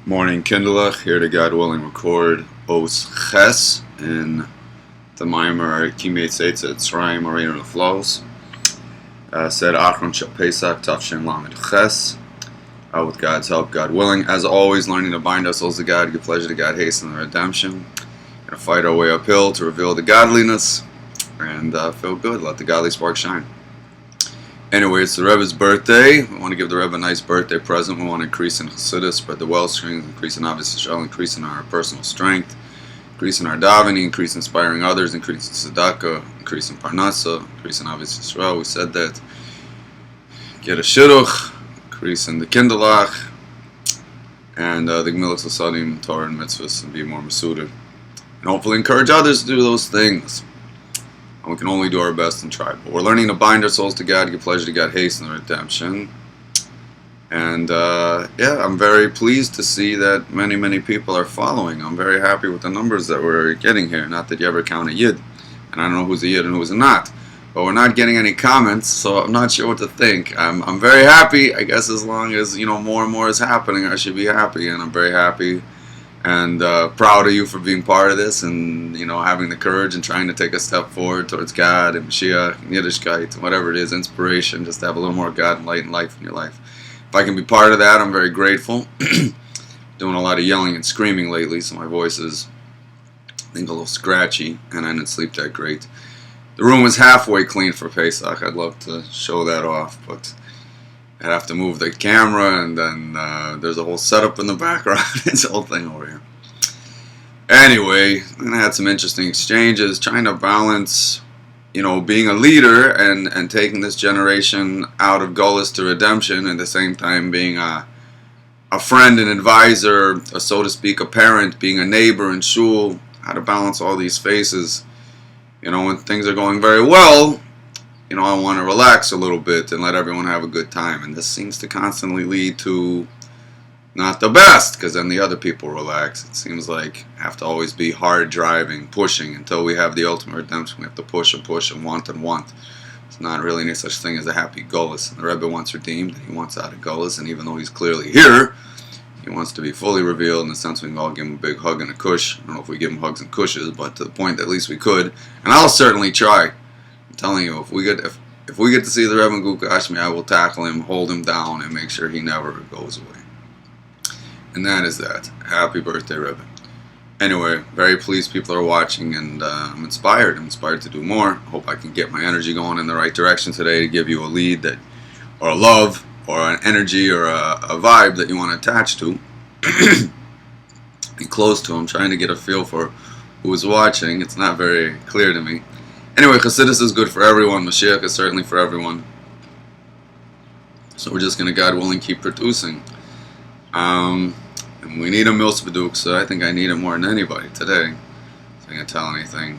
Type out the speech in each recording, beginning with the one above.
Morning Kindlech, here to God willing record Os Ches in the Mimer Kimei Seitz at Shrine Marina of Flows. Said Acharon Shel Pesach Tuf Shin Ches. With God's help, God willing. As always, learning to bind our souls to God, give pleasure to God, hasten the redemption. Gonna fight our way uphill to reveal the godliness and feel good. Let the godly spark shine. Anyway, it's the Rebbe's birthday. We want to give the Rebbe a nice birthday present. We want to increase in Chassidus, spread the wellsprings, increase in obvious Yisrael, increase in our personal strength, increase in our davening, increase in inspiring others, increase in tzedakah, increase in parnasa, increase in obvious Yisrael. We said that. Get a shidduch, increase in the kindlech, and the Gemilas Hasadim, Torah and mitzvahs, and be more mesuded. And hopefully encourage others to do those things. And we can only do our best and try. But we're learning to bind our souls to God, give pleasure to God, hasten the redemption. And I'm very pleased to see that many people are following. I'm very happy with the numbers that we're getting here. Not that you ever count a yid. And I don't know who's a yid and who's not. But we're not getting any comments, so I'm not sure what to think. I'm very happy. I guess as long as more and more is happening, I should be happy. And I'm very happy and proud of you for being part of this and having the courage and trying to take a step forward towards God and Mashiach and Yiddishkeit, whatever it is, inspiration, just to have a little more God and light and life in your life. If I can be part of that, I'm very grateful. Doing a lot of yelling and screaming lately, so my voice is, I think, a little scratchy, and I didn't sleep that great. The room was halfway clean for Pesach. I'd love to show that off, but I'd have to move the camera, and then there's a whole setup in the background. It's a whole thing over here. Anyway, I had some interesting exchanges, trying to balance, being a leader and taking this generation out of Golas to redemption, and at the same time being a friend and advisor, so to speak, a parent, being a neighbor in shul, how to balance all these faces. When things are going very well, I want to relax a little bit and let everyone have a good time. And this seems to constantly lead to not the best, because then the other people relax. It seems like I have to always be hard driving, pushing, until we have the ultimate redemption. We have to push and want and want. It's not really any such thing as a happy Golas. And the Rebbe wants redeemed, and he wants out of Golas, and even though he's clearly here, he wants to be fully revealed in the sense we can all give him a big hug and a kush. I don't know if we give him hugs and kushes, but to the point that at least we could. And I'll certainly try. I'm telling you, if we get to see the Rebbe Guk Ashmi, I will tackle him, hold him down, and make sure he never goes away. And that is that. Happy birthday, Rebbe. Anyway, very pleased people are watching, and I'm inspired. I'm inspired to do more. Hope I can get my energy going in the right direction today to give you a lead or a love, or an energy, or a vibe that you want to attach to. Be close to. I'm trying to get a feel for who is watching. It's not very clear to me. Anyway, Chassidus is good for everyone. Mashiach is certainly for everyone. So we're just going to, God willing, keep producing. And we need a milsbeduk, so I think I need it more than anybody today. So I can't tell anything.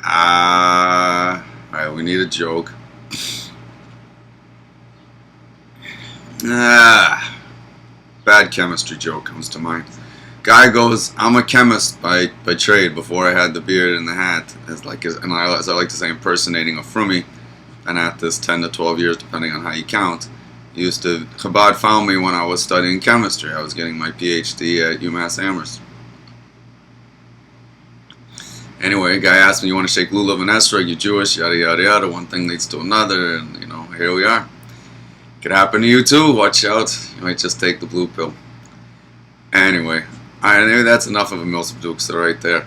Alright, we need a joke. Bad chemistry joke comes to mind. Guy goes, I'm a chemist by trade. Before I had the beard and the hat, as I like to say, impersonating a frummy. And at this 10 to 12 years, depending on how you count. Chabad found me when I was studying chemistry. I was getting my PhD at UMass Amherst. Anyway, a guy asked me, you want to shake lulav and esrog, you're Jewish, yada yada yada. One thing leads to another, and here we are. Could happen to you too. Watch out. You might just take the blue pill. Anyway, maybe that's enough of a milsbeduksa right there.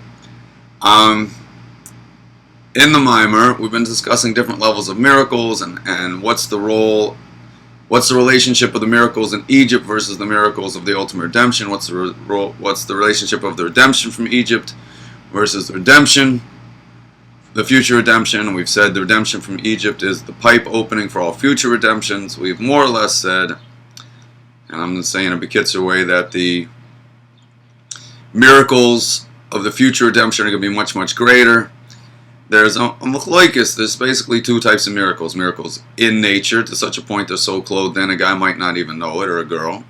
In the Mimer, we've been discussing different levels of miracles and what's the relationship of the miracles in Egypt versus the miracles of the ultimate redemption. What's the relationship of the redemption from Egypt versus the redemption, the future redemption. And we've said the redemption from Egypt is the pipe opening for all future redemptions. We've more or less said, and I'm just saying in a Bekitzer way, that the miracles of the future redemption are going to be much, much greater. There's a machloikis. There's basically two types of miracles. Miracles in nature, to such a point they're so clothed in a guy might not even know it, or a girl.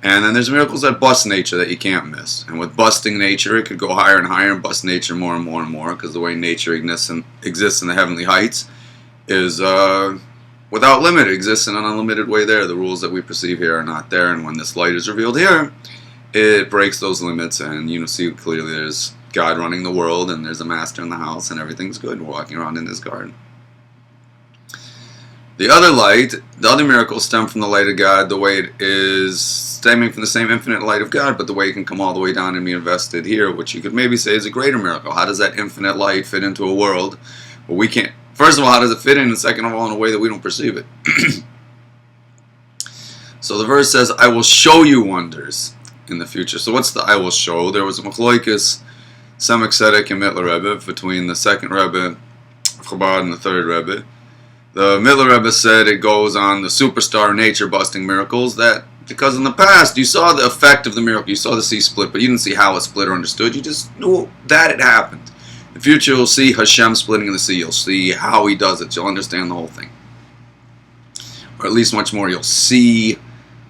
And then there's miracles that bust nature that you can't miss. And with busting nature, it could go higher and higher and bust nature more and more and more, because the way nature exists in the heavenly heights is without limit. It exists in an unlimited way there. The rules that we perceive here are not there, and when this light is revealed here, it breaks those limits, and you see clearly there's God running the world, and there's a master in the house, and everything's good. We're walking around in this garden. The other light, the other miracles stem from the light of God, the way it is stemming from the same infinite light of God, but the way it can come all the way down and be invested here, which you could maybe say is a greater miracle. How does that infinite light fit into a world where we can't? First of all, how does it fit in? And second of all, in a way that we don't perceive it. So the verse says, I will show you wonders in the future. So what's the I will show? There was a machloikis, Samek Tzedek and Mittler Rebbe, between the second Rebbe of Chabad and the third Rebbe. The Mittler Rebbe said it goes on the superstar nature-busting miracles, that because in the past you saw the effect of the miracle, you saw the sea split, but you didn't see how it split or understood, you just knew that it happened. In the future you'll see Hashem splitting in the sea, you'll see how he does it, you'll understand the whole thing. Or at least much more, you'll see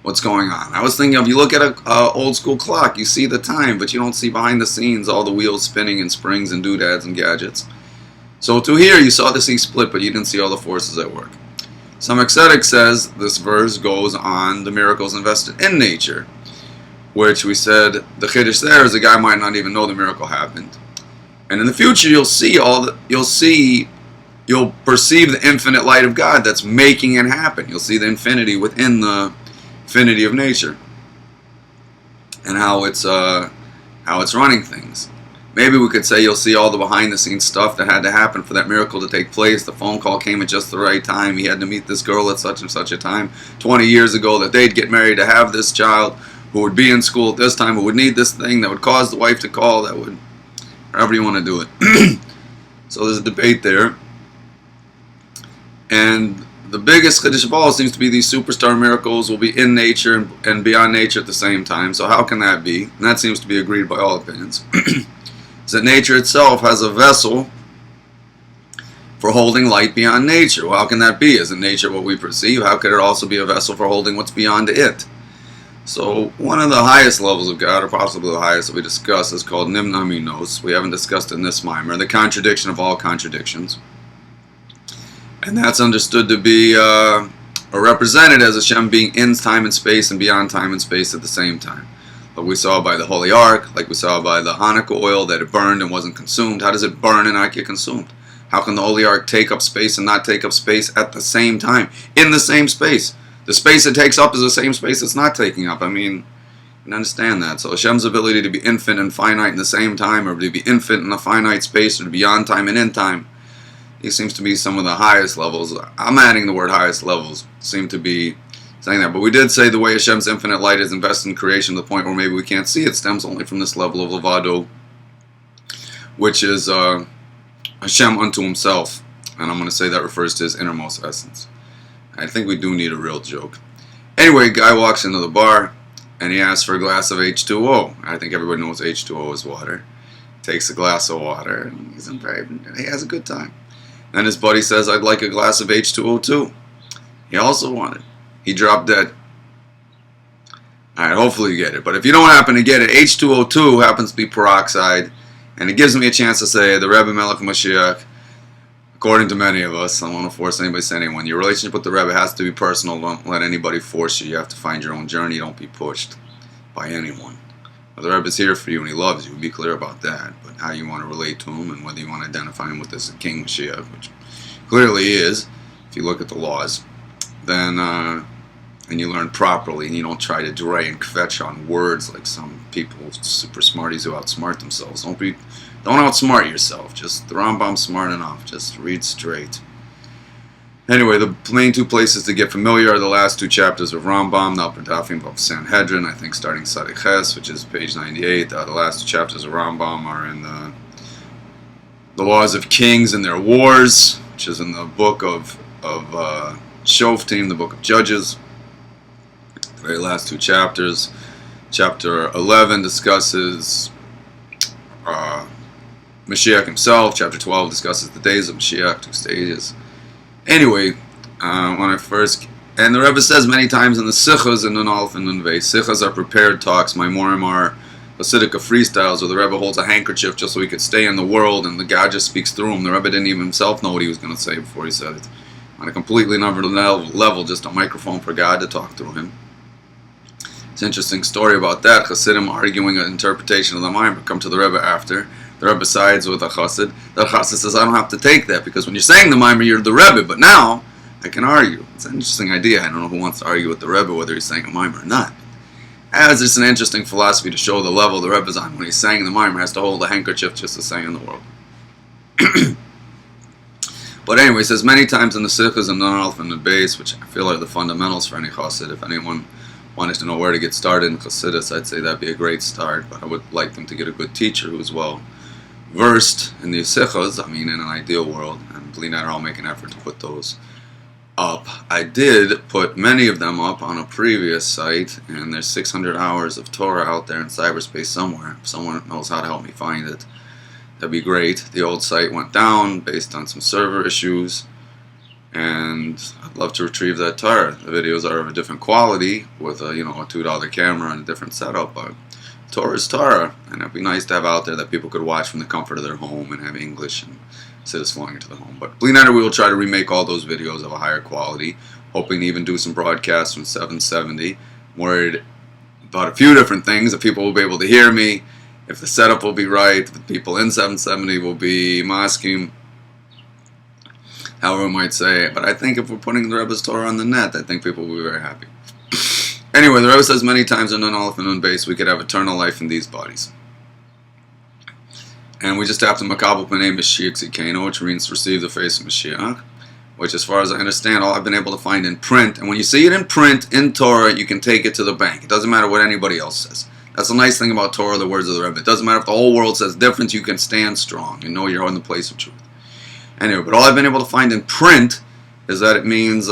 what's going on. I was thinking of, you look at an old school clock, you see the time, but you don't see behind the scenes all the wheels spinning and springs and doodads and gadgets. So to here, you saw the sea split, but you didn't see all the forces at work. Samek Tzedek says this verse goes on the miracles invested in nature, which we said the chiddush there is a guy might not even know the miracle happened, and in the future you'll perceive the infinite light of God that's making it happen. You'll see the infinity within the infinity of nature, and how it's running things. Maybe we could say you'll see all the behind-the-scenes stuff that had to happen for that miracle to take place. The phone call came at just the right time. He had to meet this girl at such and such a time 20 years ago, that they'd get married to have this child, who would be in school at this time, who would need this thing, that would cause the wife to call, that would, however you want to do it. So there's a debate there. And the biggest chiddush of all seems to be these superstar miracles will be in nature and beyond nature at the same time. So how can that be? And that seems to be agreed by all opinions. Is that nature itself has a vessel for holding light beyond nature. Well, how can that be? Isn't nature what we perceive? How could it also be a vessel for holding what's beyond it? So one of the highest levels of God, or possibly the highest that we discuss, is called Nimna Minos. We haven't discussed it in this mimer, the contradiction of all contradictions. And that's understood to be or represented as Hashem being in time and space and beyond time and space at the same time. Like we saw by the Holy Ark, like we saw by the Hanukkah oil, that it burned and wasn't consumed. How does it burn and not get consumed? How can the Holy Ark take up space and not take up space at the same time? In the same space. The space it takes up is the same space it's not taking up. I mean, you can understand that. So Hashem's ability to be infinite and finite in the same time, or to be infinite in a finite space, or to be beyond time and in time, these seems to be some of the highest levels. I'm adding the word highest levels. Seem to be saying that. But we did say the way Hashem's infinite light is invested in creation to the point where maybe we can't see it stems only from this level of Levado, which is Hashem unto himself. And I'm going to say that refers to his innermost essence. I think we do need a real joke. Anyway, guy walks into the bar and he asks for a glass of H2O. I think everybody knows H2O is water. Takes a glass of water and he has a good time. Then his buddy says, I'd like a glass of H2O too. He also wanted. He dropped dead. Alright, hopefully you get it. But if you don't happen to get it, H2O2 happens to be peroxide. And it gives me a chance to say, the Rebbe Melech Mashiach, according to many of us, I don't want to force anybody to say anyone, your relationship with the Rebbe has to be personal. Don't let anybody force you. You have to find your own journey. Don't be pushed by anyone. But the Rebbe is here for you and he loves you. Be clear about that. But how you want to relate to him and whether you want to identify him with this King Mashiach, which clearly he is, if you look at the laws, then and you learn properly and you don't try to dray and kvetch on words like some people, super smarties who outsmart themselves. Don't outsmart yourself. Just the Rambam's smart enough. Just read straight. Anyway, the main two places to get familiar are the last two chapters of Rambam, the Dafim of Sanhedrin, I think starting Sadek Ches, which is page 98. The last two chapters of Rambam are in the laws of kings and their wars, which is in the book of Shoftim, the book of Judges. The very last two chapters. Chapter 11 discusses Mashiach himself. Chapter 12 discusses the days of Mashiach, 2 stages. Anyway, when I first, and the Rebbe says many times in the Sichas and Nun Aleph and Nun Vei, Sichas are prepared talks, Maimorim are Hasidic freestyles, where the Rebbe holds a handkerchief just so he could stay in the world, and the God just speaks through him. The Rebbe didn't even himself know what he was going to say before he said it. on a completely another level, just a microphone for God to talk through him. It's an interesting story about that. Chassidim arguing an interpretation of the Maimer come to the Rebbe after. The Rebbe sides with a Chassid. The Chassid says, I don't have to take that because when you're saying the Maimer, you're the Rebbe, but now I can argue. It's an interesting idea. I don't know who wants to argue with the Rebbe whether he's saying a Maimer or not. As it's an interesting philosophy to show the level the Rebbe's on. When he's saying the Maimer, has to hold a handkerchief just to say in the world. But anyway, he says many times in the Sikhs and non-alpha and the base, which I feel are the fundamentals for any Chassid. If anyone wanted to know where to get started in Chassidus, I'd say that'd be a great start, but I would like them to get a good teacher who's well versed in the Sikhs, I mean in an ideal world, and believe that I'll make an effort to put those up. I did put many of them up on a previous site, and there's 600 hours of Torah out there in cyberspace somewhere. If someone knows how to help me find it, that'd be great. The old site went down based on some server issues, and I'd love to retrieve that Torah. The videos are of a different quality with a $2 camera and a different setup, but Torah is Torah, and it'd be nice to have out there that people could watch from the comfort of their home and have English and instead of flowing into the home. But we will try to remake all those videos of a higher quality, hoping to even do some broadcasts from 770. I'm worried about a few different things, if people will be able to hear me, if the setup will be right, if the people in 770 will be maskim, however I might say it. But I think if we're putting the Rebbe's Torah on the net, I think people will be very happy. Anyway, the Rebbe says many times in non-aleph and non-base we could have eternal life in these bodies. And we just have to makabel p'nei Mashiach Zikeno, which means receive the face of Mashiach, which as far as I understand, all I've been able to find in print. And when you see it in print, in Torah, you can take it to the bank. It doesn't matter what anybody else says. That's the nice thing about Torah, the words of the Rebbe. It doesn't matter if the whole world says different, you can stand strong and know you're in the place of truth. Anyway, but all I've been able to find in print is that it means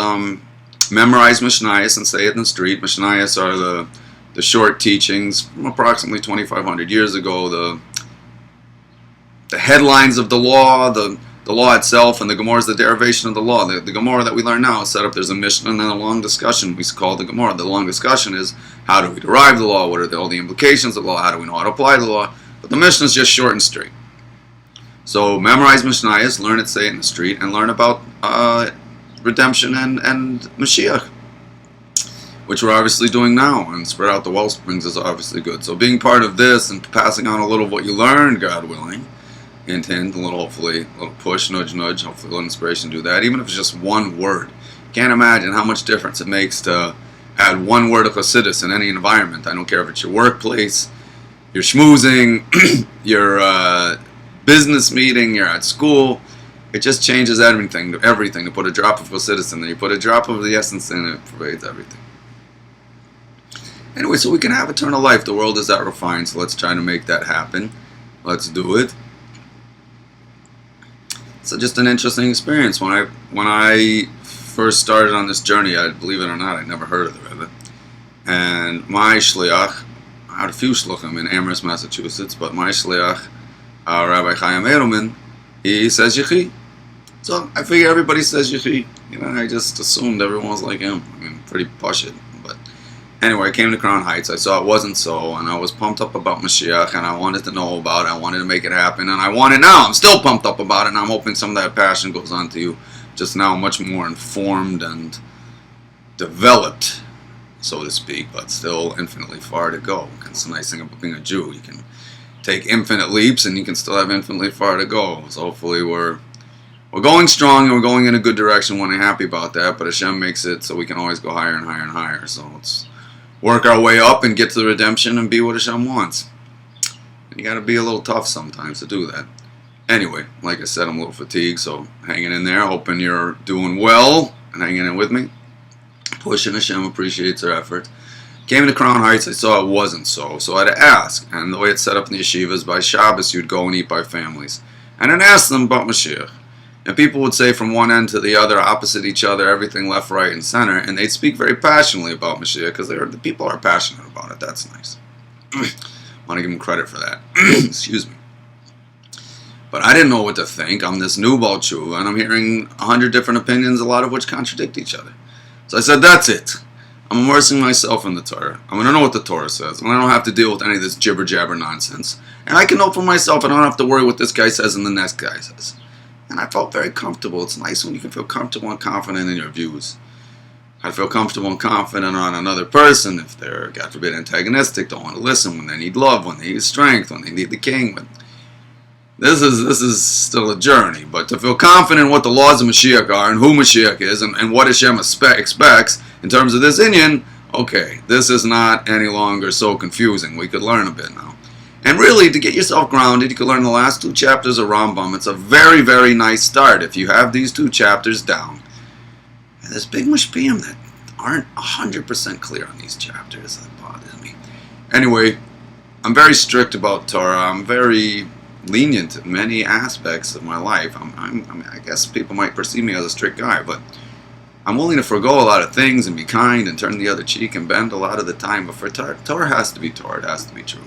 memorize Mishnayos and say it in the street. Mishnayos are the short teachings from approximately 2,500 years ago, the headlines of the law, the law itself, and the Gemara is the derivation of the law. The Gemara that we learn now is set up, there's a Mishnah and then a long discussion we call the Gemara. The long discussion is, how do we derive the law? What are all the implications of the law? How do we know how to apply the law? But the Mishnah is just short and straight. So memorize Mishnayos, learn it, say it in the street, and learn about redemption and Mashiach, which we're obviously doing now, and spread out the well springs is obviously good. So being part of this and passing on a little of what you learned, God willing, hint, hint, hopefully a little push, nudge, nudge, hopefully a little inspiration to do that, even if it's just one word. Can't imagine how much difference it makes to add one word of Chassidus in any environment. I don't care if it's your workplace, you're schmoozing, your business meeting, you're at school. It just changes everything. To put a drop of Chassidus in there, you put a drop of the essence in it, pervades everything. Anyway, so we can have eternal life. The world is that refined, so let's try to make that happen. Let's do it. So just an interesting experience. When I first started on this journey, believe it or not, I'd never heard of the Rebbe. And my shliach, I had a few shluchim in Amherst, Massachusetts, but my shliach, Rabbi Chaim Edelman, he says Yechi. So I figure everybody says Yechi. I just assumed everyone was like him. I mean, pretty push it. But anyway, I came to Crown Heights. I saw it wasn't so, and I was pumped up about Mashiach, and I wanted to know about it. I wanted to make it happen, and I want it now. I'm still pumped up about it, and I'm hoping some of that passion goes on to you just now, much more informed and developed, so to speak, but still infinitely far to go. It's the nice thing about being a Jew. You can take infinite leaps, and you can still have infinitely far to go. So hopefully we're going strong, and we're going in a good direction. We're happy about that, but Hashem makes it so we can always go higher and higher and higher. So let's work our way up and get to the redemption and be what Hashem wants. And you got to be a little tough sometimes to do that. Anyway, like I said, I'm a little fatigued, so hanging in there, hoping you're doing well and hanging in with me. Pushing Hashem appreciates our effort. Came to Crown Heights, I saw it wasn't so I had to ask. And the way it's set up in the yeshivas, by Shabbos you'd go and eat by families. And then ask them about Mashiach. And people would say from one end to the other, opposite each other, everything left, right, and center, and they'd speak very passionately about Mashiach, because the people are passionate about it. That's nice. I want to give them credit for that. Excuse me. But I didn't know what to think. I'm this new Baal Tshuva, and I'm hearing 100 different opinions, a lot of which contradict each other. So I said, that's it. I'm immersing myself in the Torah. I'm going to know what the Torah says, and I don't have to deal with any of this jibber-jabber nonsense. And I can know for myself, and I don't have to worry what this guy says and the next guy says. And I felt very comfortable. It's nice when you can feel comfortable and confident in your views. I feel comfortable and confident on another person if they're, God forbid, antagonistic, don't want to listen, when they need love, when they need strength, when they need the king. But this is still a journey. But to feel confident in what the laws of Mashiach are and who Mashiach is and what Hashem expects in terms of this Inyan, okay, this is not any longer so confusing. We could learn a bit now. And really, to get yourself grounded, you can learn the last 2 chapters of Rambam. It's a very, very nice start if you have these 2 chapters down. And there's big mashpiyim that aren't 100% clear on these chapters. That bothers me. Anyway, I'm very strict about Torah. I'm very lenient in many aspects of my life. I guess people might perceive me as a strict guy, but I'm willing to forego a lot of things and be kind and turn the other cheek and bend a lot of the time. But for Torah has to be Torah. It has to be true.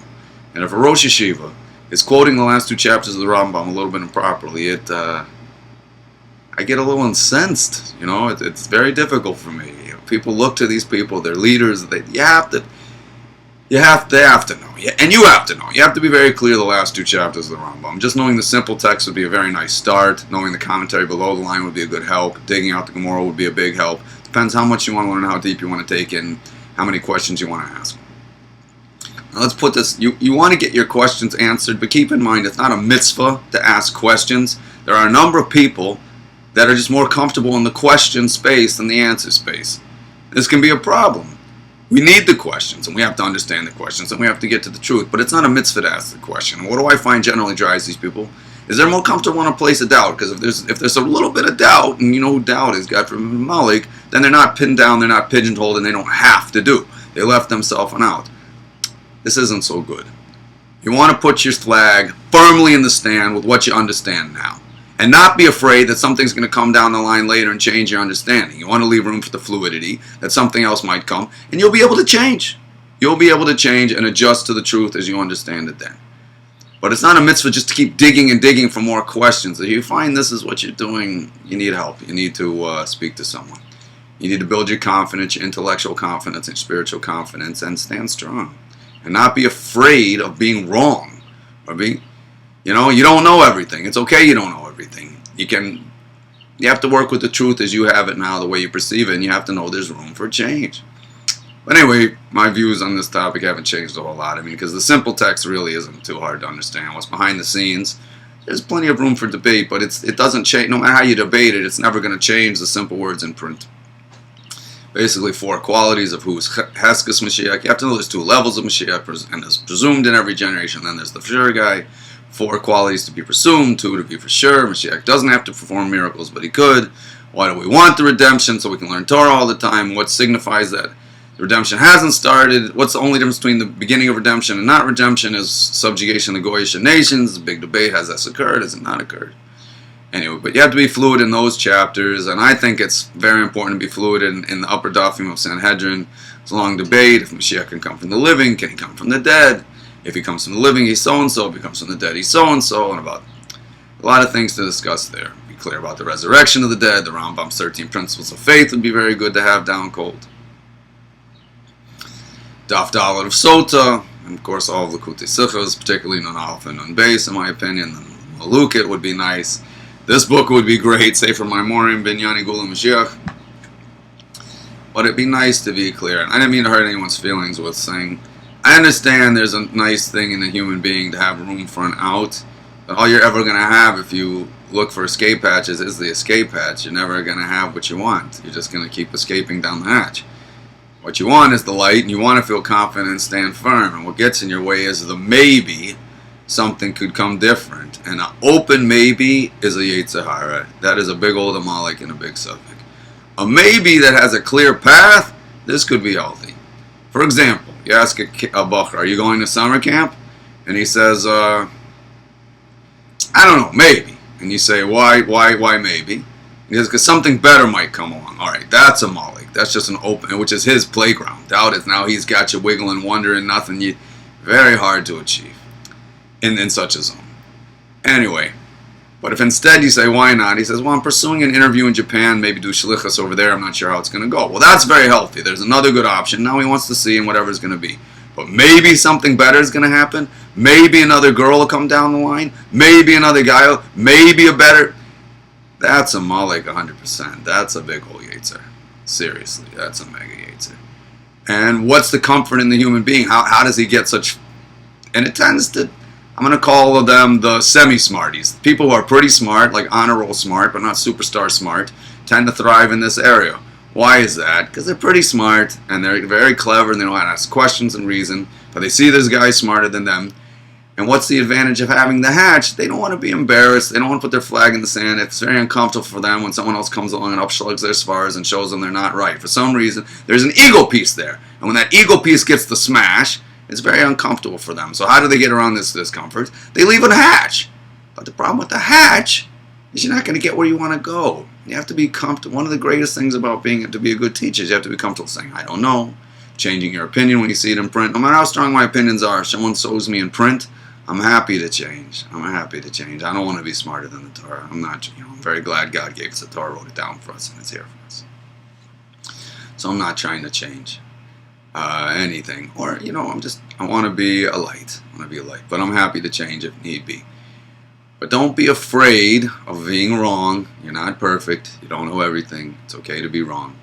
And if a Rosh Yeshiva is quoting the last 2 chapters of the Rambam a little bit improperly, I get a little incensed. It's very difficult for me. People look to these people, they're leaders. They have to know. And you have to know. You have to be very clear the last 2 chapters of the Rambam. Just knowing the simple text would be a very nice start. Knowing the commentary below the line would be a good help. Digging out the Gemara would be a big help. Depends how much you want to learn, how deep you want to take in, how many questions you want to ask. Now let's put this, you want to get your questions answered, but keep in mind it's not a mitzvah to ask questions. There are a number of people that are just more comfortable in the question space than the answer space. This can be a problem. We need the questions, and we have to understand the questions, and we have to get to the truth, but it's not a mitzvah to ask the question. And what do I find generally drives these people? Is they're more comfortable in a place of doubt, because if there's a little bit of doubt, and you know who doubt is, God from Malik, then they're not pinned down, they're not pigeonholed, and they don't have to do. They left themselves out. This isn't so good. You want to put your flag firmly in the stand with what you understand now. And not be afraid that something's going to come down the line later and change your understanding. You want to leave room for the fluidity, that something else might come, and you'll be able to change. You'll be able to change and adjust to the truth as you understand it then. But it's not a mitzvah just to keep digging and digging for more questions. If you find this is what you're doing, you need help. You need to speak to someone. You need to build your confidence, your intellectual confidence, and spiritual confidence, and stand strong. And not be afraid of being wrong. Or you don't know everything. It's okay you don't know everything. You have to work with the truth as you have it now, the way you perceive it, and you have to know there's room for change. But anyway, my views on this topic haven't changed a whole lot. Because the simple text really isn't too hard to understand. What's behind the scenes, there's plenty of room for debate, but it doesn't change. No matter how you debate it, it's never going to change the simple words in print. Basically 4 qualities of who is Heskes Mashiach. You have to know there's 2 levels of Mashiach, and there's presumed in every generation. Then there's the for sure guy. 4 qualities to be presumed, 2 to be for sure. Mashiach doesn't have to perform miracles, but he could. Why do we want the redemption? So we can learn Torah all the time. What signifies that the redemption hasn't started? What's the only difference between the beginning of redemption and not redemption? Is subjugation of the Goyish nations. Big debate. Has this occurred? Has it not occurred? Anyway, but you have to be fluid in those chapters, and I think it's very important to be fluid in the upper dafim of Sanhedrin. It's a long debate. If Mashiach can come from the living, can he come from the dead? If he comes from the living, he's so-and-so. If he comes from the dead, he's so-and-so. And about a lot of things to discuss there. Be clear about the resurrection of the dead. The Rambam's 13 principles of faith would be very good to have down cold. Daf Dalet of Sota, and of course all of the Likutei Sichos, particularly Nun Aleph and Nun Beis, in my opinion. And Malukit would be nice. This book would be great, say for Maimorim, Binyani Gula Mashiach. But it'd be nice to be clear. And I didn't mean to hurt anyone's feelings with saying, I understand there's a nice thing in a human being to have room for an out. But all you're ever going to have if you look for escape hatches is the escape hatch. You're never going to have what you want. You're just going to keep escaping down the hatch. What you want is the light, and you want to feel confident and stand firm. And what gets in your way is the maybe something could come different. And an open maybe is a Yetzer Hara. That is a big old Amalek and a big suffix. A maybe that has a clear path, this could be healthy. For example, you ask a Bachar, are you going to summer camp? And he says, I don't know, maybe. And you say, why maybe? He says, because something better might come along. All right, that's a Malik. That's just an open, which is his playground. Doubt is now he's got you wiggling, wondering, nothing. Very hard to achieve in such a zone. Anyway, but if instead you say, why not? He says, well, I'm pursuing an interview in Japan, maybe do shlichus over there, I'm not sure how it's going to go. Well, that's very healthy. There's another good option. Now he wants to see and whatever it's going to be. But maybe something better is going to happen. Maybe another girl will come down the line. Maybe another guy, maybe a better. That's a malik 100%. That's a big old yetzer. Seriously, that's a mega yetzer. And what's the comfort in the human being? How does he get such... And it tends to... I'm going to call them the semi-smarties. People who are pretty smart, like honor roll smart, but not superstar smart, tend to thrive in this area. Why is that? Because they're pretty smart, and they're very clever, and they know how to ask questions and reason, but they see this guy smarter than them. And what's the advantage of having the hatch? They don't want to be embarrassed. They don't want to put their flag in the sand. It's very uncomfortable for them when someone else comes along and upshlugs their spars and shows them they're not right. For some reason, there's an ego piece there. And when that ego piece gets the smash, it's very uncomfortable for them. So how do they get around this discomfort? They leave a hatch. But the problem with the hatch is you're not going to get where you want to go. You have to be comfortable. One of the greatest things about being to be a good teacher is you have to be comfortable saying, I don't know. Changing your opinion when you see it in print. No matter how strong my opinions are, if someone shows me in print, I'm happy to change. I'm happy to change. I don't want to be smarter than the Torah. I'm not. I'm very glad God gave us the Torah, wrote it down for us, and it's here for us. So I'm not trying to change anything. Or, I want to be a light. But I'm happy to change if need be. But don't be afraid of being wrong. You're not perfect. You don't know everything. It's okay to be wrong.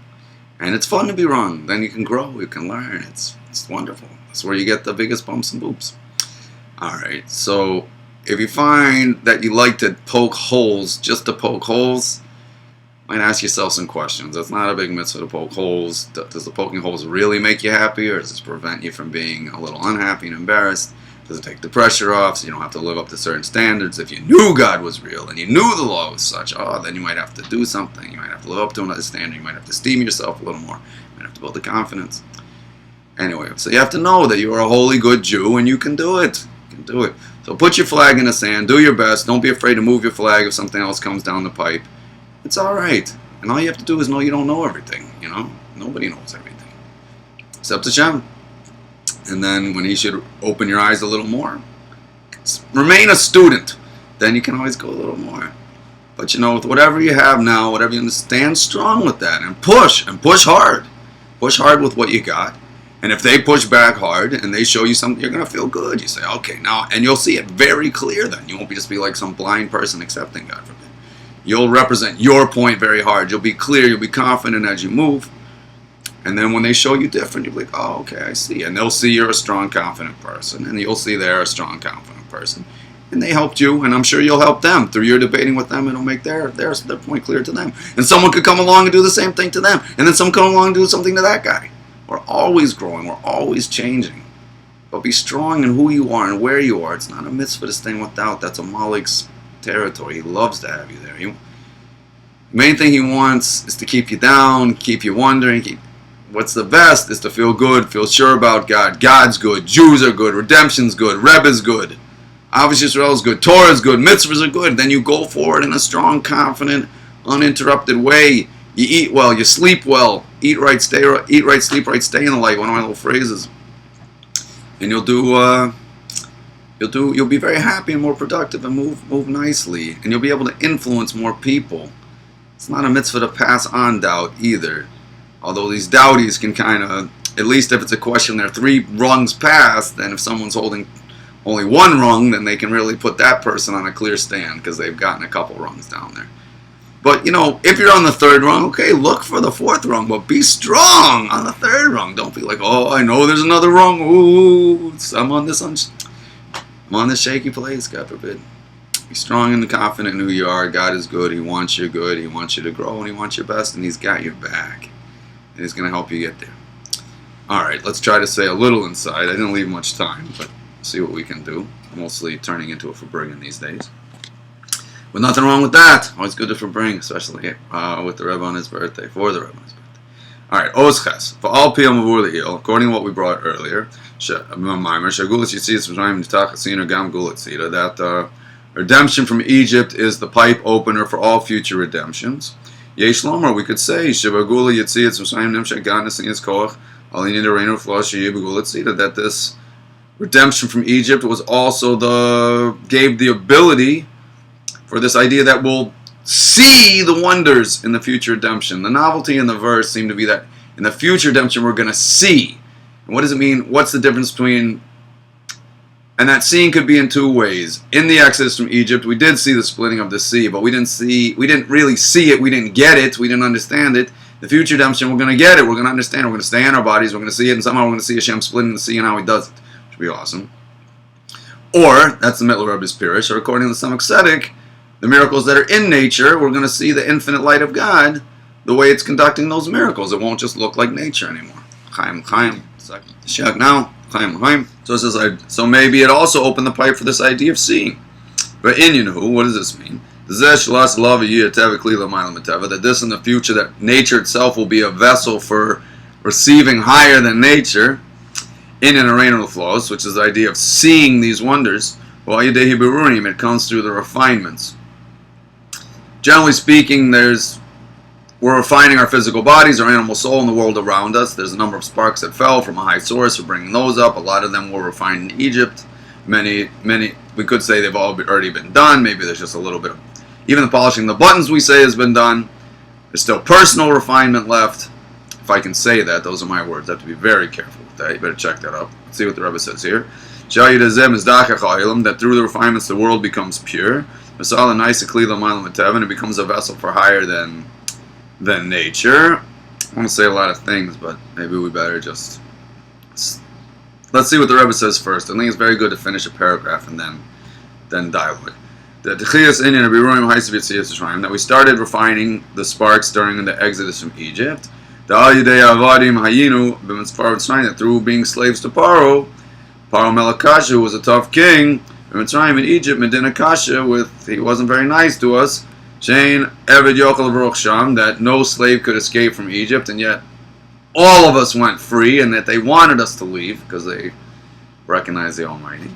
And it's fun to be wrong. Then you can grow. You can learn. It's wonderful. That's where you get the biggest bumps and boops. Alright, so if you find that you like to poke holes, just to poke holes, you might ask yourself some questions. It's not a big mitzvah to poke holes. Does the poking holes really make you happy, or does this prevent you from being a little unhappy and embarrassed? Does it take the pressure off so you don't have to live up to certain standards? If you knew God was real and you knew the law was such, then you might have to do something. You might have to live up to another standard. You might have to esteem yourself a little more. You might have to build the confidence. Anyway, so you have to know that you are a holy, good Jew and you can do it. Do it. So put your flag in the sand, do your best, don't be afraid to move your flag if something else comes down the pipe. It's alright. And all you have to do is know you don't know everything, Nobody knows everything. Except Hashem. And then when He should open your eyes a little more, remain a student. Then you can always go a little more. But with whatever you have now, whatever you understand, strong with that and push hard. Push hard with what you got. And if they push back hard and they show you something, you're going to feel good. You say, okay, now, and you'll see it very clear then. You won't just be like some blind person accepting, God forbid. You'll represent your point very hard. You'll be clear. You'll be confident as you move. And then when they show you different, you'll be like, oh, okay, I see. And they'll see you're a strong, confident person. And you'll see they're a strong, confident person. And they helped you, and I'm sure you'll help them. Through your debating with them, it'll make their point clear to them. And someone could come along and do the same thing to them. And then someone come along and do something to that guy. We're always growing. We're always changing. But be strong in who you are and where you are. It's not a mitzvah to stay without. That's a Malik's territory. He loves to have you there. The main thing he wants is to keep you down, keep you wondering. What's the best is to feel good, feel sure about God. God's good. Jews are good. Redemption's good. Rebbe's good. Avos Yisrael's good. Torah's good. Mitzvahs are good. Then you go forward in a strong, confident, uninterrupted way. You eat well, you sleep well, eat right, sleep right, stay in the light. One of my little phrases, and you'll be very happy and more productive and move nicely, and you'll be able to influence more people. It's not a mitzvah to pass on doubt either, although these doubties can kind of, at least if it's a question they're 3 rungs past, then if someone's holding only 1 rung, then they can really put that person on a clear stand because they've gotten a couple rungs down there. But, if you're on the 3rd rung, okay, look for the 4th rung, but be strong on the 3rd rung. Don't be like, oh, I know there's another rung. Ooh, I'm on this shaky place, God forbid. Be strong and confident in who you are. God is good. He wants you good. He wants you to grow, and He wants your best, and He's got your back. And He's going to help you get there. All right, let's try to say a little inside. I didn't leave much time, but see what we can do. Mostly turning into a Fabringen these days. But nothing wrong with that. Always good to Fabring, especially with the Rebbe on his birthday, for the Rebbe on his birthday. Alright, Ozches. For all Piyam Avur Le'il, according to what we brought earlier, that redemption from Egypt is the pipe opener for all future redemptions. Yesh Lomer, we could say, that this redemption from Egypt was also gave the ability for this idea that we'll see the wonders in the future redemption. The novelty in the verse seemed to be that in the future redemption we're going to see. And what does it mean? What's the difference between And that seeing could be in two ways. In the Exodus from Egypt, we did see the splitting of the sea, but we didn't really see it, we didn't get it, we didn't understand it. The future redemption, we're going to get it, we're going to understand it, we're going to stay in our bodies, we're going to see it, and somehow we're going to see Hashem splitting the sea and how He does it, which would be awesome. Or, that's the Mittler Rebbe's Pirish, or according to some ecstatic, the miracles that are in nature, we're going to see the infinite light of God, the way it's conducting those miracles. It won't just look like nature anymore. Chaim, Shag now, Chaim. So it says, so maybe it also opened the pipe for this idea of seeing. But Inyahu, what does this mean? That this in the future, that nature itself will be a vessel for receiving higher than nature, in and around the flows, which is the idea of seeing these wonders. It comes through the refinements. Generally speaking, we're refining our physical bodies, our animal soul, and the world around us. There's a number of sparks that fell from a high source. We're bringing those up. A lot of them were refined in Egypt. Many, we could say they've all already been done. Maybe there's just a little bit of, even the polishing the buttons we say has been done. There's still personal refinement left. If I can say that, those are my words. I have to be very careful with that. You better check that up. Let's see what the Rebbe says here. That through the refinements the world becomes pure. And it becomes a vessel for higher than nature. I want to say a lot of things, but maybe we better just... Let's see what the Rebbe says first. I think it's very good to finish a paragraph and then dialogue. That we started refining the sparks during the Exodus from Egypt. That through being slaves to Paro Melakasha was a tough king. In Egypt, Medina Kasha, he wasn't very nice to us. Shane Eved Yochel Baruch Sham, that no slave could escape from Egypt, and yet all of us went free, and that they wanted us to leave because they recognized the Almighty.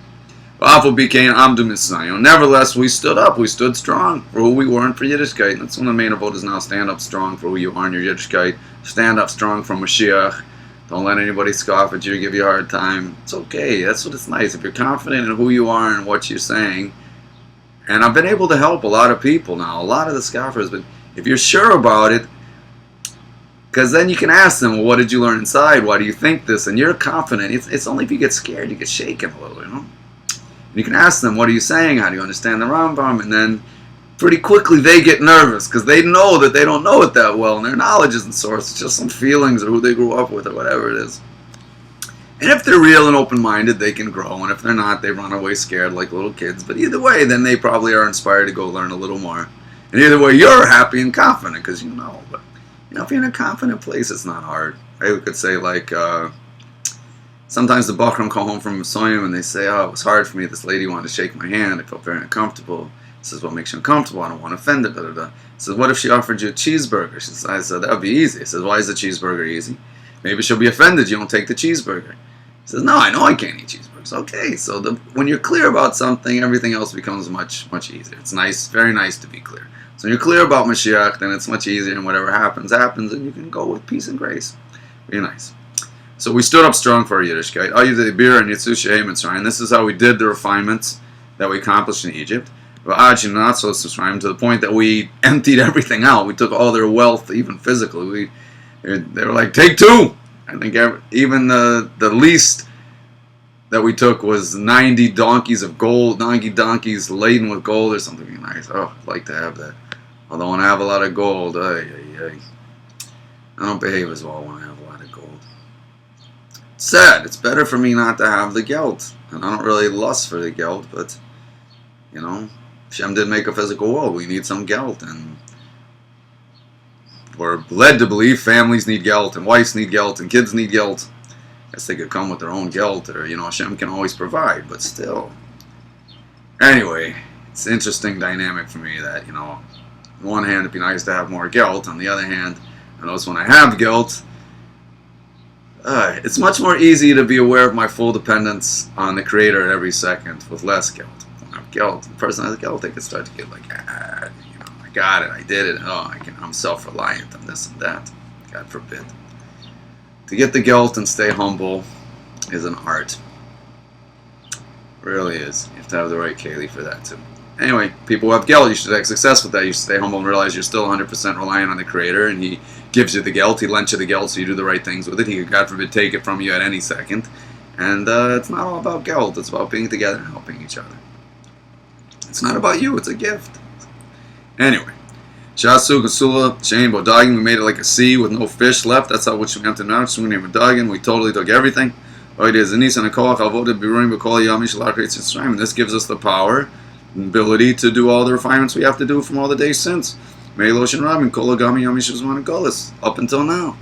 Nevertheless, we stood up, we stood strong for who we were and for Yiddishkeit. That's one of the main avodas now. Stand up strong for who you are in your Yiddishkeit. Stand up strong for Mashiach. Don't let anybody scoff at you, give you a hard time. It's okay. That's what it's nice. If you're confident in who you are and what you're saying. And I've been able to help a lot of people now. A lot of the scoffers. But if you're sure about it, because then you can ask them, well, what did you learn inside? Why do you think this? And you're confident. It's only if you get scared, you get shaken a little, And you can ask them, what are you saying? How do you understand the Rambam? And then pretty quickly they get nervous because they know that they don't know it that well, and their knowledge isn't sourced. It's just some feelings or who they grew up with or whatever it is. And if they're real and open-minded, they can grow, and if they're not, they run away scared like little kids. But either way, then they probably are inspired to go learn a little more. And either way, you're happy and confident because you know. But if you're in a confident place, it's not hard. I could say sometimes the Bachram come home from Soyim and they say, oh, it was hard for me. This lady wanted to shake my hand. I felt very uncomfortable. He says, what makes you uncomfortable? I don't want to offend her. He says, what if she offered you a cheeseburger? I said, that would be easy. He says, why is the cheeseburger easy? Maybe she'll be offended you don't take the cheeseburger. He says, no, I know I can't eat cheeseburgers. Okay, so when you're clear about something, everything else becomes much, much easier. It's nice, very nice to be clear. So when you're clear about Mashiach, then it's much easier, and whatever happens, happens, and you can go with peace and grace. Very nice. So we stood up strong for our Yiddishkeit. And this is how we did the refinements that we accomplished in Egypt. To the point that we emptied everything out. We took all their wealth, even physically. They were like, take two! I think even the least that we took was 90 donkeys of gold, 90 donkeys laden with gold or something nice. Oh, I'd like to have that. Although when I have a lot of gold, I don't behave as well when I have a lot of gold. It's sad. It's better for me not to have the geld. And I don't really lust for the geld, but, Hashem did make a physical world. We need some geld, and we're led to believe families need geld, and wives need geld, and kids need geld. I guess they could come with their own geld, or, Hashem can always provide, but still. Anyway, it's an interesting dynamic for me that, on one hand, it'd be nice to have more geld. On the other hand, I notice when I have geld, it's much more easy to be aware of my full dependence on the Creator at every second with less geld. Guilt. The person has guilt, they can start to get like, I got it, I did it. Oh, I'm self-reliant on this and that. God forbid. To get the guilt and stay humble is an art. It really is. You have to have the right keli for that too. Anyway, people who have guilt, you should have success with that. You should stay humble and realize you're still 100% reliant on the Creator, and He gives you the guilt. He lent you the guilt, so you do the right things with it. He could, God forbid, take it from you at any second. And it's not all about geld. It's about being together and helping each other. It's not about you. It's a gift. Anyway. Shasu Kasula Shane Bodagin. We made it like a sea with no fish left. That's how which we entered now. We totally took everything. And this gives us the power and ability to do all the refinements we have to do from all the days since. Up until now.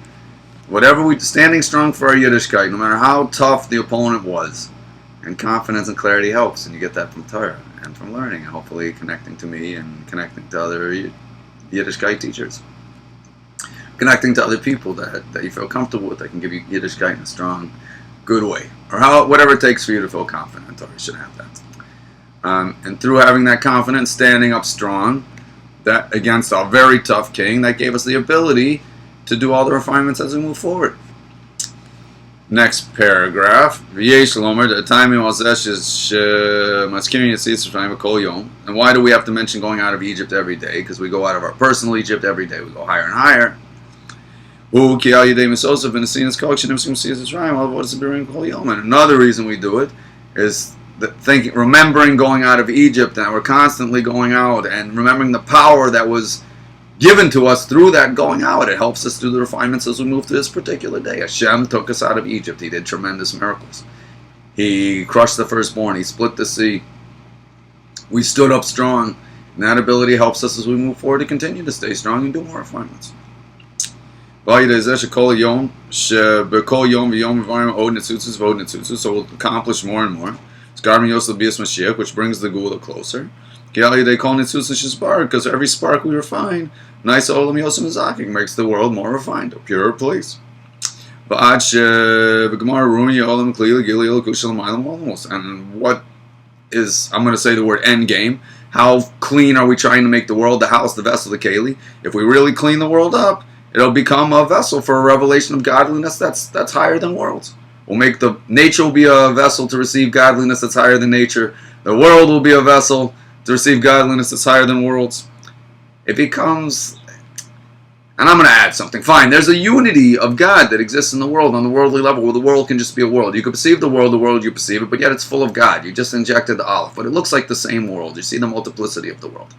Whatever we standing strong for our Yiddishkeit, no matter how tough the opponent was. And confidence and clarity helps, and you get that from Torah and from learning, and hopefully connecting to me and connecting to other Yiddishkeit teachers. Connecting to other people that you feel comfortable with, that can give you Yiddishkeit in a strong, good way. Or whatever it takes for you to feel confident, or you should have that. And through having that confidence, standing up strong, that against a very tough king, that gave us the ability to do all the refinements as we move forward. Next paragraph. And why do we have to mention going out of Egypt every day? Because we go out of our personal Egypt every day. We go higher and higher. And another reason we do it is remembering going out of Egypt, and we're constantly going out and remembering the power that was given to us through that going out. It helps us do the refinements as we move to this particular day. Hashem took us out of Egypt. He did tremendous miracles. He crushed the firstborn. He split the sea. We stood up strong. And that ability helps us as we move forward to continue to stay strong and do more refinements. So we'll accomplish more and more. Which brings the Gula closer. Because every spark we refine, makes the world more refined, a purer place. And what is, I'm going to say the word end game, how clean are we trying to make the world, the house, the vessel, the keli? If we really clean the world up, it'll become a vessel for a revelation of godliness that's higher than worlds. We'll make nature will be a vessel to receive godliness that's higher than nature. The world will be a vessel to receive godliness that's higher than worlds. It becomes, and I'm going to add something. Fine, there's a unity of God that exists in the world on the worldly level, where the world can just be a world. You can perceive the world you perceive it, but yet it's full of God. You just injected the Aleph, but it looks like the same world. You see the multiplicity of the world.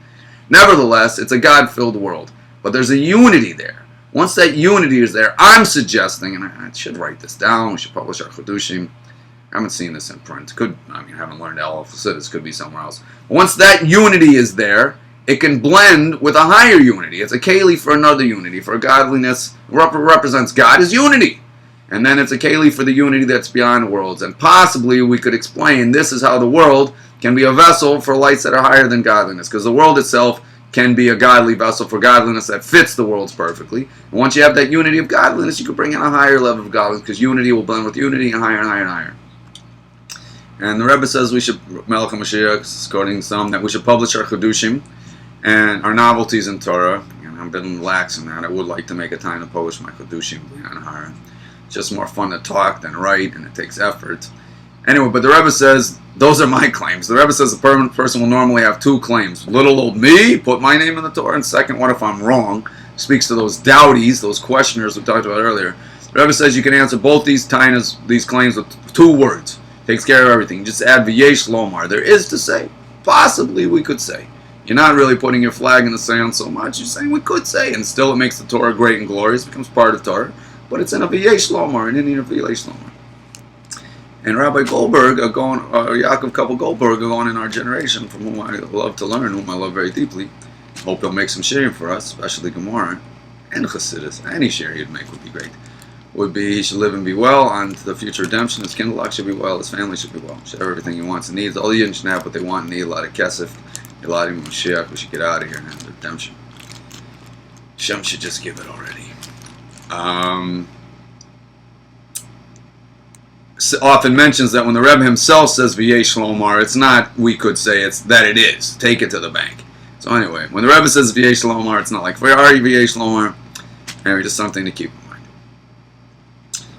Nevertheless, it's a God-filled world, but there's a unity there. Once that unity is there, I'm suggesting, and I should write this down, we should publish our Chidushim. I haven't seen this in print. I haven't learned Aleph. This could be somewhere else. Once that unity is there, it can blend with a higher unity. It's a keli for another unity. For godliness, represents God as unity. And then it's a keli for the unity that's beyond worlds. And possibly we could explain this is how the world can be a vessel for lights that are higher than godliness. Because the world itself can be a godly vessel for godliness that fits the worlds perfectly. And once you have that unity of godliness, you can bring in a higher level of godliness, because unity will blend with unity and higher and higher and higher. And the Rebbe says we should, Melech HaMashiach, quoting some, that we should publish our Chidushim and our novelties in Torah. And I've been lax in that. I would like to make a time to publish my Chidushim. It's just more fun to talk than write, and it takes effort. Anyway, but the Rebbe says, those are my claims. The Rebbe says a permanent person will normally have two claims. Little old me, put my name in the Torah, and second, what if I'm wrong? Speaks to those doubties, those questioners we talked about earlier. The Rebbe says you can answer both these claims with two words. Takes care of everything. Just add v'yesh lomar. There is to say. Possibly we could say. You're not really putting your flag in the sand so much. You're saying we could say. And still it makes the Torah great and glorious. It becomes part of Torah. But it's in a v'yesh lomar. In Indian, a v'yesh lomar. And Rabbi Goldberg, Yaakov Couple Goldberg, going in our generation, from whom I love to learn, whom I love very deeply. Hope he'll make some shirim for us, especially Gemara. And Chassidus. Any shir he'd make would be great. Would be he should live and be well on to the future redemption. His kindlech should be well. His family should be well. Should have everything he wants and needs. All the Yidden should have what they want and need. A lot of kesef, a lot of Mashiach. We should get out of here and have the redemption. Shem should just give it already. Often mentions that when the Rebbe himself says v'yesh lomar, it's not we could say, it's that it is. Take it to the bank. So anyway, when the Rebbe says v'yesh lomar, it's not like v'yesh lomar. Maybe just something to keep.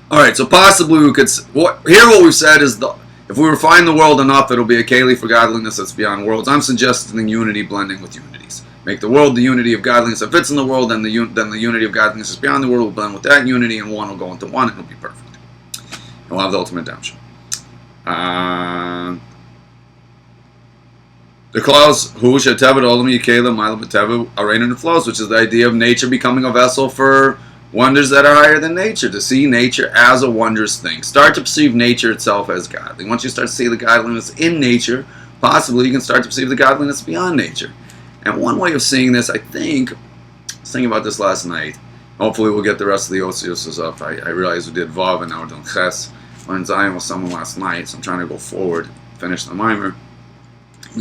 Alright, so possibly we could, what we've said is, if we refine the world enough, it'll be a keli for godliness that's beyond worlds. I'm suggesting unity blending with unities. Make the world the unity of godliness that fits in the world, and then the unity of godliness that's beyond the world will blend with that unity, and one will go into one, and it'll be perfect. And we'll have the ultimate redemption. The clause "Hu shetevet olam yikela ma'ala b'tevet arein flows," which is the idea of nature becoming a vessel for wonders that are higher than nature. To see nature as a wondrous thing, start to perceive nature itself as godly. Once you start to see the godliness in nature, possibly you can start to perceive the godliness beyond nature. And one way of seeing this, I think, I was thinking about this last night. Hopefully we'll get the rest of the Osios up. I realized we did Vav and now we're doing Ches. Learned Zion with someone last night, so I'm trying to go forward, finish the mimer.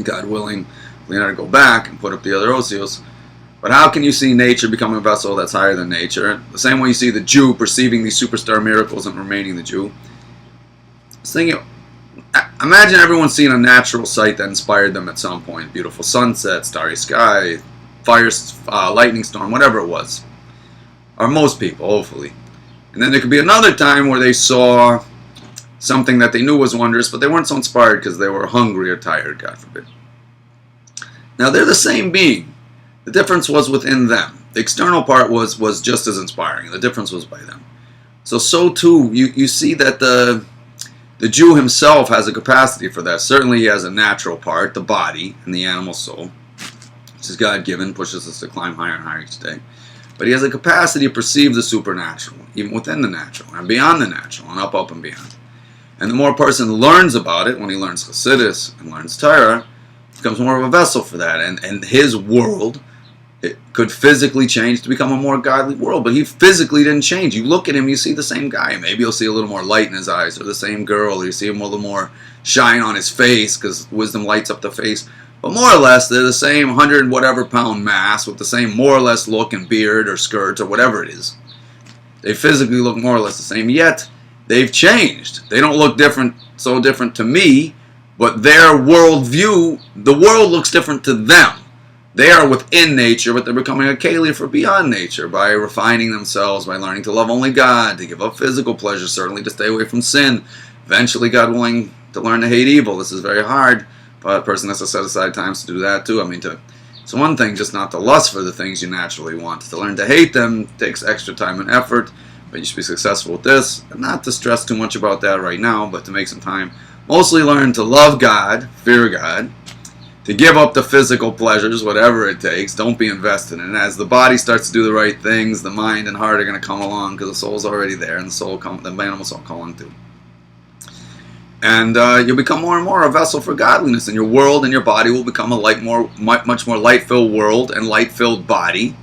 God willing, we got to go back and put up the other Osios. But how can you see nature becoming a vessel that's higher than nature? The same way you see the Jew perceiving these superstar miracles and remaining the Jew. I was thinking, imagine everyone seeing a natural sight that inspired them at some point. Beautiful sunset, starry sky, fire, lightning storm, whatever it was. Or most people, hopefully. And then there could be another time where they saw something that they knew was wondrous, but they weren't so inspired because they were hungry or tired, God forbid. Now they're the same being. The difference was within them. The external part was just as inspiring. The difference was by them. So too, you see that the Jew himself has a capacity for that. Certainly he has a natural part, the body and the animal soul, which is God-given, pushes us to climb higher and higher each day. But he has a capacity to perceive the supernatural, even within the natural, and beyond the natural, and up and beyond. And the more a person learns about it, when he learns Chassidus and learns Torah, he becomes more of a vessel for that. And his world, it could physically change to become a more godly world. But he physically didn't change. You look at him, you see the same guy. Maybe you'll see a little more light in his eyes, or the same girl, or you see him a little more shine on his face, because wisdom lights up the face. But more or less, they're the same 100 whatever pound mass, with the same more or less look and beard, or skirt, or whatever it is. They physically look more or less the same, yet they've changed. They don't look so different to me, but their worldview, the world looks different to them. They are within nature, but they're becoming a keli for beyond nature by refining themselves, by learning to love only God, to give up physical pleasure, certainly to stay away from sin. Eventually, God willing, to learn to hate evil. This is very hard, but a person has to set aside times to do that too. It's one thing just not to lust for the things you naturally want. To learn to hate them takes extra time and effort. But you should be successful with this, and not to stress too much about that right now, but to make some time. Mostly learn to love God, fear God, to give up the physical pleasures, whatever it takes. Don't be invested in it. As the body starts to do the right things, the mind and heart are going to come along, because the soul's already there, and the animal soul come along too. And you'll become more and more a vessel for godliness, and your world and your body will become a much more light-filled world and light-filled body.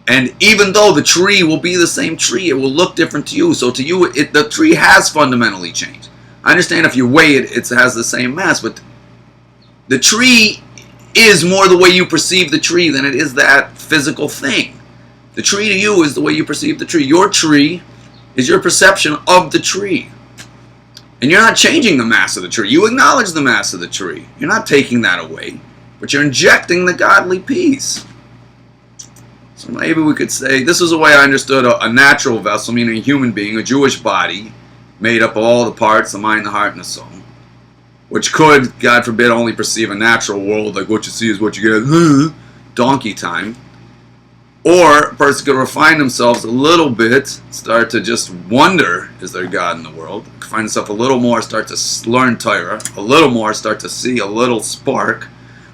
And even though the tree will be the same tree, it will look different to you. So to you, the tree has fundamentally changed. I understand if you weigh it, it has the same mass, but the tree is more the way you perceive the tree than it is that physical thing. The tree to you is the way you perceive the tree. Your tree is your perception of the tree. And you're not changing the mass of the tree. You acknowledge the mass of the tree. You're not taking that away, but you're injecting the godly peace. So maybe we could say, this is the way I understood a natural vessel, meaning a human being, a Jewish body, made up of all the parts, the mind, the heart, and the soul, which could, God forbid, only perceive a natural world, like what you see is what you get, donkey time. Or a person could refine themselves a little bit, start to just wonder, is there God in the world? Find themselves a little more, start to learn Torah, a little more, start to see a little spark,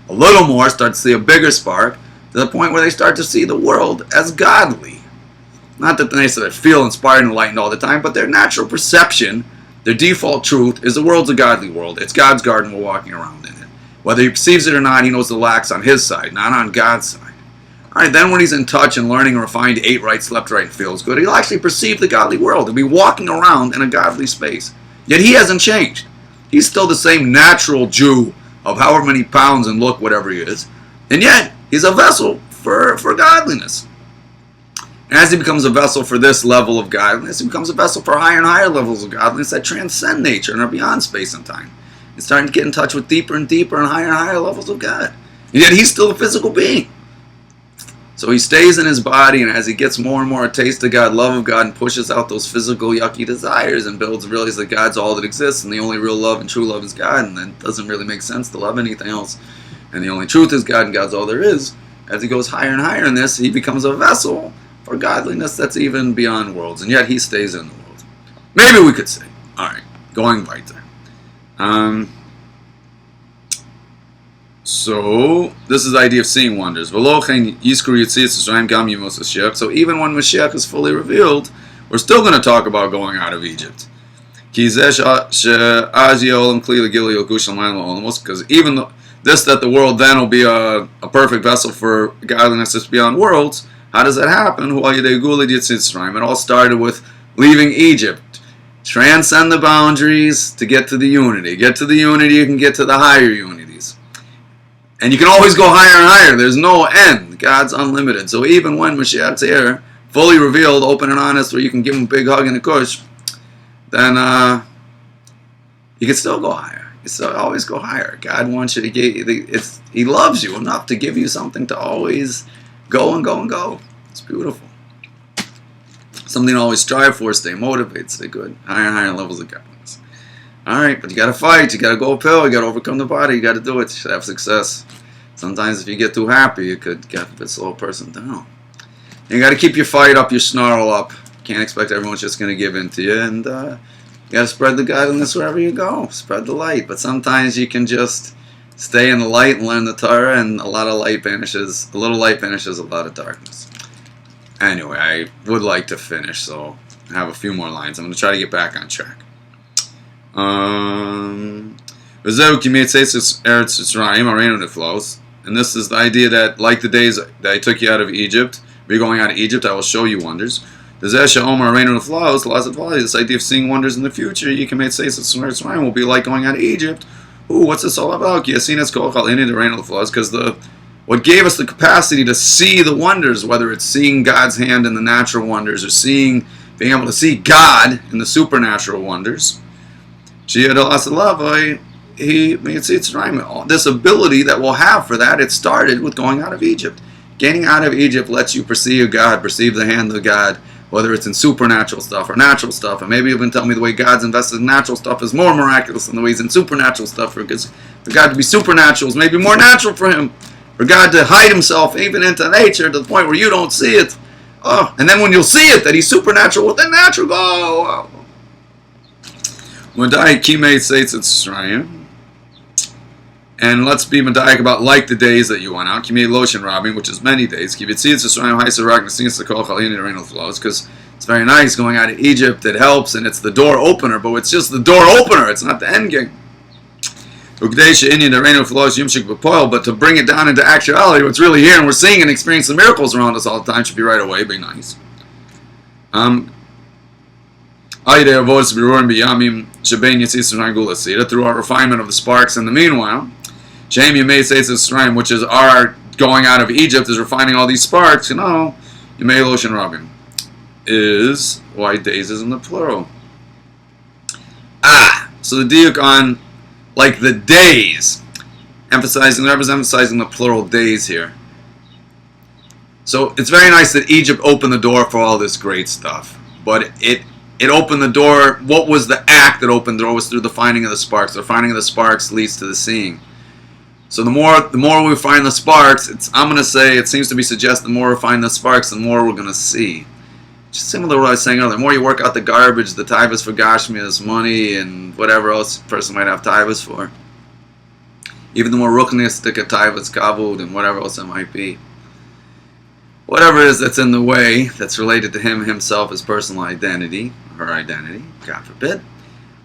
a little more, start to see a bigger spark, to the point where they start to see the world as godly. Not that they sort of feel inspired and enlightened all the time, but their natural perception, their default truth, is the world's a godly world. It's God's garden, we're walking around in it. Whether he perceives it or not, he knows the lack's on his side, not on God's side. Alright, then when he's in touch and learning and refined, ate right, slept right, and feels good, he'll actually perceive the godly world. He'll be walking around in a godly space. Yet he hasn't changed. He's still the same natural Jew of however many pounds and look, whatever he is. And yet, he's a vessel for godliness. And as he becomes a vessel for this level of godliness, he becomes a vessel for higher and higher levels of godliness that transcend nature and are beyond space and time. He's starting to get in touch with deeper and deeper and higher levels of God. And yet he's still a physical being. So he stays in his body, and as he gets more and more a taste of God, love of God, and pushes out those physical yucky desires and realizes that God's all that exists, and the only real love and true love is God, and then it doesn't really make sense to love anything else. And the only truth is God, and God's all there is. As he goes higher and higher in this, he becomes a vessel for godliness that's even beyond worlds, and yet he stays in the world. Maybe we could say, alright, going weiter. So this is the idea of seeing wonders. So even when Mashiach is fully revealed, we're still going to talk about going out of Egypt. Because even this, that the world then will be a perfect vessel for godliness that's beyond worlds, how does that happen? It all started with leaving Egypt. Transcend the boundaries to get to the unity. Get to the unity, you can get to the higher unities. And you can always go higher and higher. There's no end. God's unlimited. So even when Mashiach's here, fully revealed, open and honest, where you can give him a big hug and a kush, then you can still go higher. You still always go higher. God wants you to get. He loves you enough to give you something to always go and go and go. It's beautiful. Something to always strive for, stay motivated, stay good. Higher and higher levels of godliness. Alright, but you got to fight. You got to go uphill. You got to overcome the body. You got to do it. You should have success. Sometimes if you get too happy, it could get a bit slow a person down. You got to keep your fight up, your snarl up. Can't expect everyone's just going to give in to you. And you got to spread the godliness wherever you go. Spread the light. But sometimes you can just stay in the light and learn the Torah, and a lot of light vanishes. A little light vanishes a lot of darkness. Anyway, I would like to finish, so I have a few more lines. I'm going to try to get back on track. And this is the idea that, like the days that I took you out of Egypt, we're going out of Egypt, I will show you wonders. This idea of seeing wonders in the future, you can say will be like going out of Egypt. Ooh, what's this all about? Because what gave us the capacity to see the wonders, whether it's seeing God's hand in the natural wonders or being able to see God in the supernatural wonders, this ability that we'll have for that, it started with going out of Egypt. Getting out of Egypt lets you perceive God, perceive the hand of God, whether it's in supernatural stuff or natural stuff. And maybe even tell me the way God's invested in natural stuff is more miraculous than the way he's in supernatural stuff. Because for God to be supernatural is maybe more natural for him. For God to hide himself even into nature to the point where you don't see it. Oh, and then when you'll see it, that he's supernatural, well, then natural, go. And let's be medaic about like the days that you went out. Which is many days. Because it's very nice going out of Egypt. It helps, and it's the door opener, but it's just the door opener. It's not the end game. But to bring it down into actuality, what's really here, and we're seeing and experiencing the miracles around us all the time, should be right away, be nice. Through our refinement of the sparks in the meanwhile, which is our going out of Egypt, is refining all these sparks, is why days is in the plural. So the diuk on like the days, emphasizing the plural days here. So it's very nice that Egypt opened the door for all this great stuff, but it opened the door. What was the act that opened the door? Was through the finding of the sparks. The finding of the sparks leads to the seeing. So the more we find the sparks, I'm going to say, it seems to be suggested, the more we find the sparks, the more we're going to see. Just similar to what I was saying earlier. The more you work out the garbage, the taivas for gashmias, money, and whatever else a person might have taivas for, even the more ruchnistic a taivas, kavod, and whatever else it might be. Whatever it is that's in the way, that's related to him, himself, his personal identity, her identity, God forbid.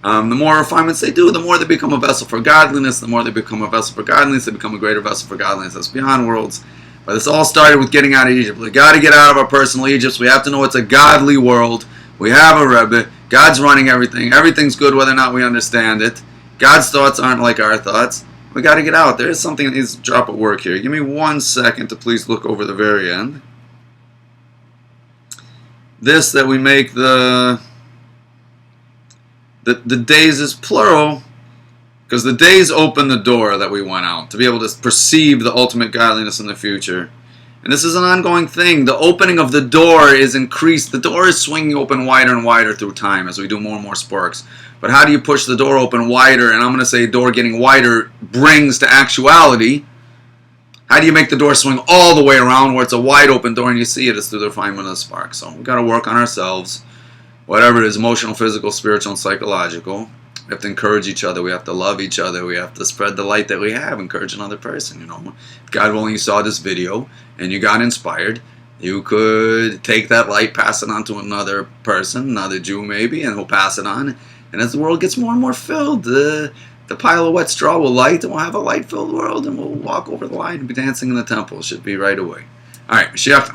The more refinements they do, the more they become a vessel for godliness. The more they become a vessel for godliness, they become a greater vessel for godliness that's beyond worlds. But this all started with getting out of Egypt. We got to get out of our personal Egypts. We have to know it's a godly world. We have a Rebbe. God's running everything. Everything's good whether or not we understand it. God's thoughts aren't like our thoughts. We got to get out. There is something that needs to drop at work here. Give me 1 second to please look over the very end. This, that we make the days is plural, because the days open the door that we went out, to be able to perceive the ultimate godliness in the future. And this is an ongoing thing. The opening of the door is increased. The door is swinging open wider and wider through time as we do more and more sparks. But how do you push the door open wider? And I'm going to say door getting wider brings to actuality. How do you make the door swing all the way around where it's a wide open door and you see it? It's through the refinement of the spark. So we've got to work on ourselves, whatever it is, emotional, physical, spiritual, and psychological. We have to encourage each other. We have to love each other. We have to spread the light that we have, encourage another person. If God willing, you saw this video and you got inspired, you could take that light, pass it on to another person, another Jew maybe, and he'll pass it on. And as the world gets more and more filled, the pile of wet straw will light, and we'll have a light-filled world, and we'll walk over the line and be dancing in the temple. It should be right away. All right, Mashiach.